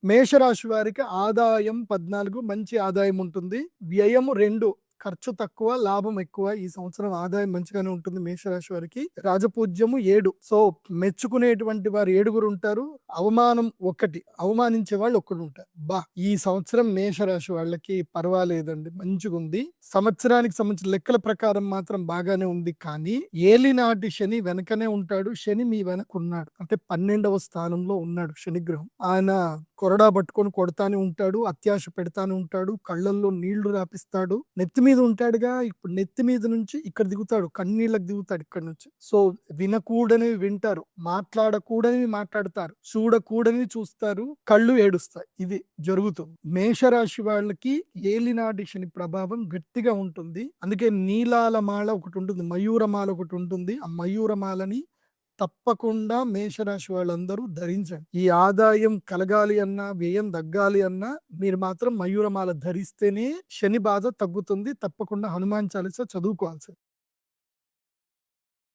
మేషరాశి వారికి ఆదాయం 14 మంచి ఆదాయం ఉంటుంది. వ్యయం 2 ఖర్చు తక్కువ, లాభం ఎక్కువ. ఈ సంవత్సరం ఆదాయం మంచిగానే ఉంటుంది మేషరాశి వారికి. రాజపూజ్యము 7. సో, మెచ్చుకునేటువంటి వారు 7 ఉంటారు. అవమానం 1. అవమానించే వాళ్ళు 1 ఉంటారు. ఈ సంవత్సరం మేషరాశి వాళ్ళకి పర్వాలేదండి, మంచిగుంది. సంవత్సరానికి సంబంధించిన లెక్కల ప్రకారం మాత్రం బాగానే ఉంది. కానీ ఏలినాటి శని వెనకనే ఉంటాడు. శని మీ వెనకున్నాడు. అంటే 12వ స్థానంలో ఉన్నాడు శనిగ్రహం. ఆయన కొరడా పట్టుకొని కొడతానే ఉంటాడు, అత్యాశ పెడతానే ఉంటాడు, కళ్ళల్లో నీళ్లు రాపిస్తాడు. నెత్తి మీద ఉంటాడుగా, ఇప్పుడు నెత్తి మీద నుంచి ఇక్కడ దిగుతాడు, కన్నీళ్ళకి దిగుతాడు ఇక్కడ నుంచి. సో, వినకూడనివి వింటారు, మాట్లాడకూడనివి మాట్లాడతారు, చూడకూడనివి చూస్తారు, కళ్ళు ఏడుస్తాయి. ఇది జరుగుతుంది. మేషరాశి వాళ్ళకి ఏలినాటి శని ప్రభావం గట్టిగా ఉంటుంది. అందుకే నీలాల మాల ఒకటి ఉంటుంది, మయూరమాల ఒకటి ఉంటుంది. ఆ మయూరమాలని తప్పకుండా మేషరాశి వాళ్ళందరూ ధరించండి. ఈ ఆదాయం కలగాలి అన్నా, వ్యయం తగ్గాలి అన్నా మీరు మాత్రం మయూరమాల ధరిస్తేనే శని బాధ తగ్గుతుంది. తప్పకుండా హనుమాన్ చాలీసా చదువుకోవాల్సింది.